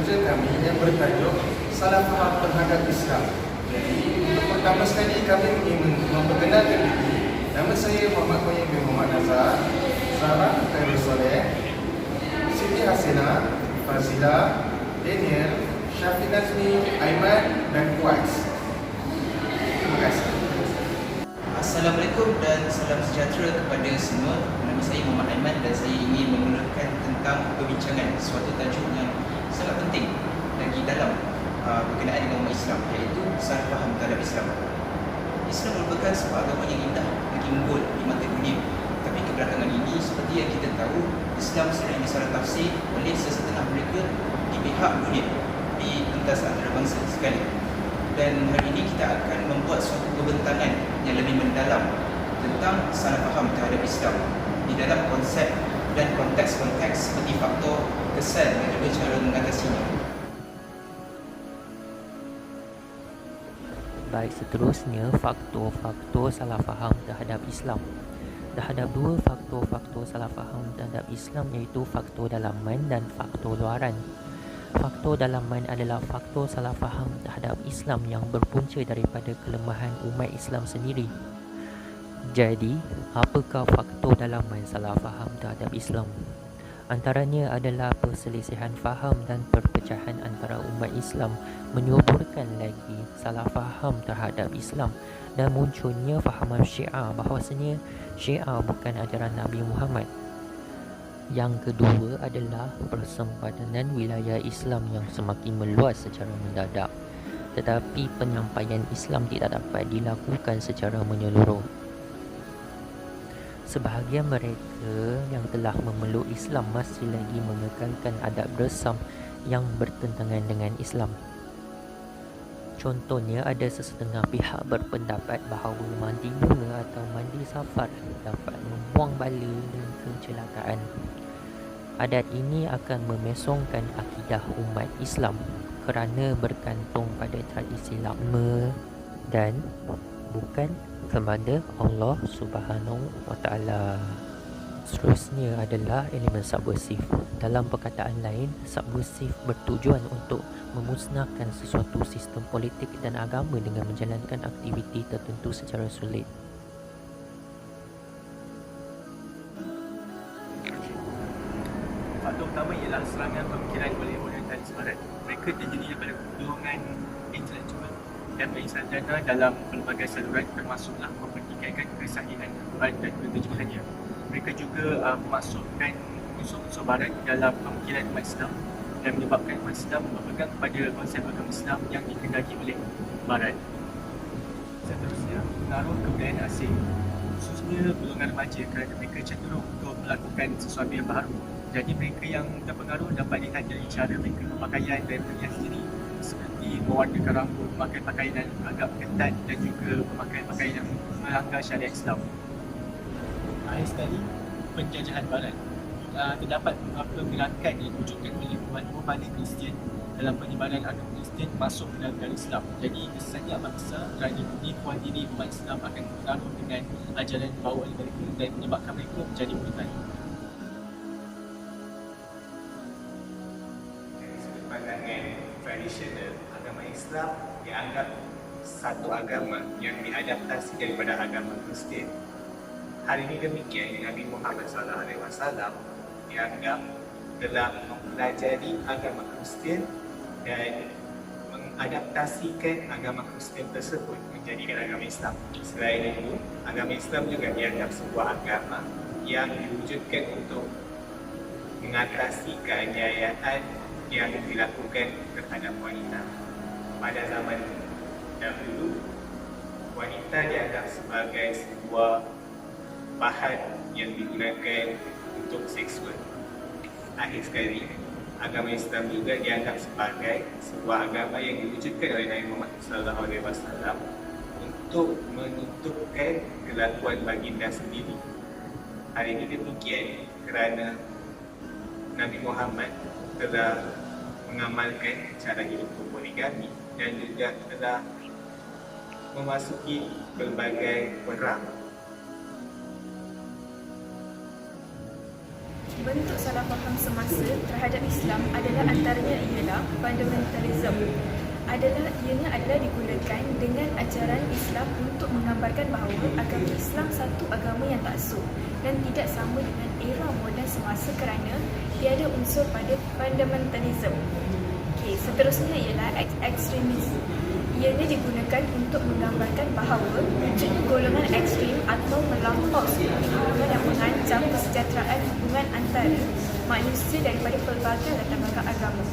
projek kami yang bertajuk Salah Faham Terhadap Islam. Jadi untuk pertama sekali kami ingin memperkenalkan diri. Nama saya Muhammad Qayyim bin Muhammad Nazar, Zara Khairul Soleh, Siti Hasina, Fazila, Daniel, Syafiq Nazmi, Aiman dan Kuais. Terima kasih. Assalamualaikum dan salam sejahtera kepada semua. Nama saya Muhammad Aiman dan saya ingin memulakan tentang perbincangan suatu tajuk yang sangat penting lagi dalam berkenaan dengan umat Islam, iaitu salah faham terhadap Islam. Islam merupakan sebuah agama yang indah, lagi unggul di mata dunia. Tapi kebelakangan ini, seperti yang kita tahu, Islam sering disalah tafsir oleh sesetengah mereka di pihak dunia, di pentas antarabangsa sekali. Dan hari ini kita akan membuat suatu perbentangan yang lebih mendalam tentang salah faham terhadap Islam di dalam konsep dan konteks-konteks seperti faktor, kesan dan juga cara mengatasinya. Baik, seterusnya faktor-faktor salah faham terhadap Islam. Terhadap dua faktor-faktor salah faham terhadap Islam, iaitu faktor dalaman dan faktor luaran. Faktor dalaman adalah faktor salah faham terhadap Islam yang berpunca daripada kelemahan umat Islam sendiri. Jadi, apakah faktor dalaman salah faham terhadap Islam? Antaranya adalah perselisihan faham dan perpecahan antara umat Islam, menyuburkan lagi salah faham terhadap Islam, dan munculnya fahaman Syiah bahawasanya Syiah bukan ajaran Nabi Muhammad. Yang kedua adalah persempadanan wilayah Islam yang semakin meluas secara mendadak, tetapi penyampaian Islam tidak dapat dilakukan secara menyeluruh. Sebahagian mereka yang telah memeluk Islam masih lagi mengekalkan adat bersam yang bertentangan dengan Islam. Contohnya, ada sesetengah pihak berpendapat bahawa mandi bunga atau mandi safar dapat membuang bala dan kecelakaan. Adat ini akan memesongkan akidah umat Islam kerana bergantung pada tradisi lama dan bukan kepada Allah Subhanahu wa Ta'ala. Seterusnya adalah elemen subversif. Dalam perkataan lain, subversif bertujuan untuk memusnahkan sesuatu sistem politik dan agama dengan menjalankan aktiviti tertentu secara sulit. Faktor utama ialah serangan pemikiran oleh orientalis barat. Mereka terdiri daripada golongan intelektual dan bersarjana dalam pelbagai saluran, termasuklah mempertikaikan kesahihan Al-Quran dan keterjemahannya. Mereka juga memasukkan unsur-unsur barat dalam pemikiran umat Islam dan menyebabkan umat Islam berpegang kepada konsep agama Islam yang dikendaki oleh barat. Seterusnya, pengaruh kebudayaan asing, khususnya golongan remaja, kerana mereka cenderung untuk melakukan sesuatu yang baru. Jadi mereka yang terpengaruh dapat dilihat dari cara mereka berpakaian dan berhias diri, seperti mewarnakan rambut, memakai pakaian yang agak ketat dan juga memakai pakaian yang melanggar syariat Islam. Akhir sekali, penjajahan barat. Terdapat beberapa gerakan yang diwujudkan oleh umat Kristian dalam penyebaran agama Kristian masuk ke dalam Islam. Jadi kesannya amat besar kerana penipuan diri umat Islam akan berpengaruh dengan ajaran dibawa oleh mereka dan menyebabkan mereka menjadi murid. Pandangan tradisional, agama Islam dianggap satu agama yang diadaptasi daripada agama Kristian. Hal ini demikian, Nabi Muhammad SAW dianggap telah mempelajari agama Kristian dan mengadaptasikan agama Kristian tersebut menjadikan agama Islam. Selain itu, agama Islam juga dianggap sebuah agama yang diwujudkan untuk mengatasi keaniayaan yang dilakukan terhadap wanita. Pada zaman dahulu, wanita dianggap sebagai sebuah bahan yang digunakan untuk seksual. Akhir sekali, agama Islam juga dianggap sebagai sebuah agama yang diwujudkan oleh Nabi Muhammad SAW untuk menutupkan kelakuan baginda sendiri. Hal ini demikian kerana Nabi Muhammad telah mengamalkan cara hidup poligami dan juga telah memasuki berbagai perang. Bentuk salah faham semasa terhadap Islam adalah antaranya ialah fundamentalism. Ianya adalah digunakan dengan ajaran Islam untuk menggambarkan bahawa agama Islam satu agama yang taksub dan tidak sama dengan era moden semasa kerana tiada unsur pada fundamentalism. Seterusnya ialah ekstremisme. Ianya digunakan untuk menggambarkan bahawa wujudnya golongan ekstrim atau melampau golongan yang mengancam kesejahteraan hubungan antara manusia daripada pelbagai latar belakang agama.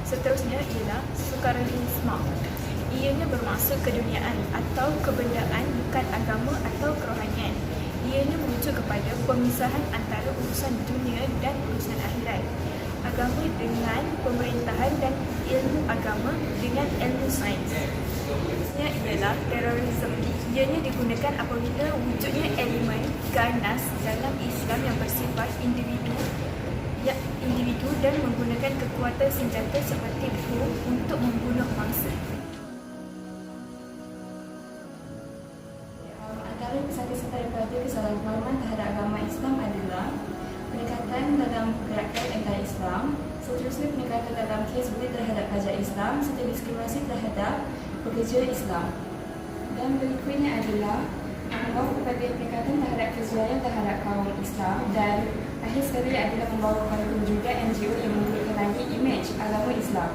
Seterusnya ialah sukarelanisme. Ianya bermaksud keduniaan atau kebendaan bukan agama atau kerohanian. Ianya merujuk kepada pemisahan antara urusan dunia dan urusan akhirat. Agama dengan pemerintahan dan ilmu agama dengan ilmu sains. Seterusnya ialah terorisme. Ianya digunakan apabila wujudnya elemen ganas dalam Islam yang bersifat individu dan menggunakan kekuatan senjata seperti bom untuk membunuh mangsa. Antara kisah-kisah daripada kesalahpahaman terhadap agama Islam adalah peningkatan dalam gerakan anti-Islam, seterusnya peningkatan dalam kes bully terhadap pelajar Islam serta diskriminasi terhadap pekerja Islam. Dan berikutnya adalah membawa kepada peningkatan terhadap kejayaan terhadap kaum Islam dan akhir sekali adalah membawa kepada juga NGO yang memburukkan lagi imej agama Islam.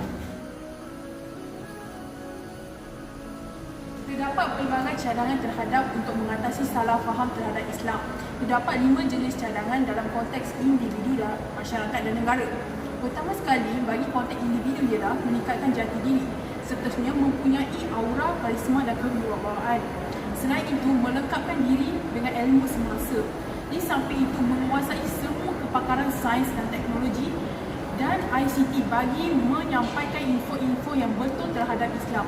Terdapat pelbagai cadangan terhadap untuk mengatasi salah faham terhadap Islam. Terdapat 5 jenis cadangan dalam konteks individu dan masyarakat dan negara. Pertama sekali, bagi konteks individu ialah meningkatkan jati diri. Seterusnya, mempunyai aura, karisma dan kewibawaan. Selain itu, melengkapkan diri dengan ilmu semasa. Di samping itu, menguasai semua kepakaran sains dan teknologi dan ICT bagi menyampaikan info-info yang betul terhadap Islam.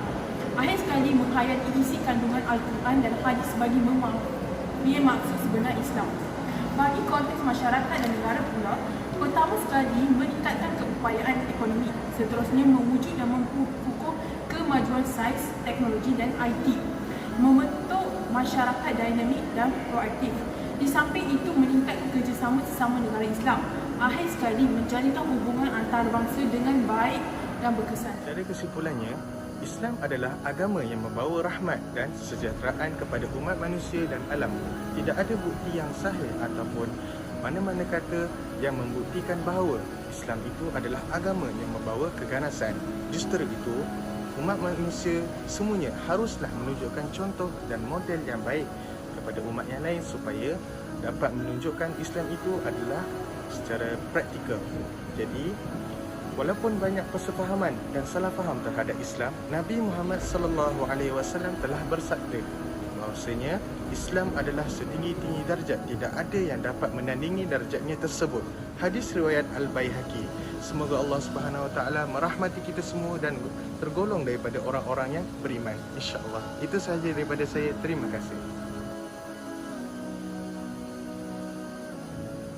Akhir sekali, menghayati isi kandungan Al-Quran dan hadis bagi memahami maksud sebenar Islam. Bagi konteks masyarakat dan negara pula, pertama sekali meningkatkan keupayaan ekonomi. Seterusnya, mewujud dan memupuk kemajuan sains, teknologi dan IT. Membentuk masyarakat dinamik dan proaktif. Di samping itu, meningkatkan kerjasama sesama negara Islam. Akhir sekali, menjalinkan hubungan antarabangsa dengan baik dan berkesan. Dari kesimpulannya, Islam adalah agama yang membawa rahmat dan kesejahteraan kepada umat manusia dan alam. Tidak ada bukti yang sahih ataupun mana-mana kata yang membuktikan bahawa Islam itu adalah agama yang membawa keganasan. Justru itu, umat manusia semuanya haruslah menunjukkan contoh dan model yang baik kepada umat yang lain supaya dapat menunjukkan Islam itu adalah secara praktikal. Jadi, walaupun banyak persefahaman dan salah faham terhadap Islam, Nabi Muhammad SAW telah bersabda bahawasanya Islam adalah setinggi-tinggi darjat, tidak ada yang dapat menandingi darjatnya tersebut. Hadis riwayat Al-Baihaqi. Semoga Allah Subhanahu Wa Taala merahmati kita semua dan tergolong daripada orang-orang yang beriman, insya-Allah. Itu sahaja daripada saya. Terima kasih.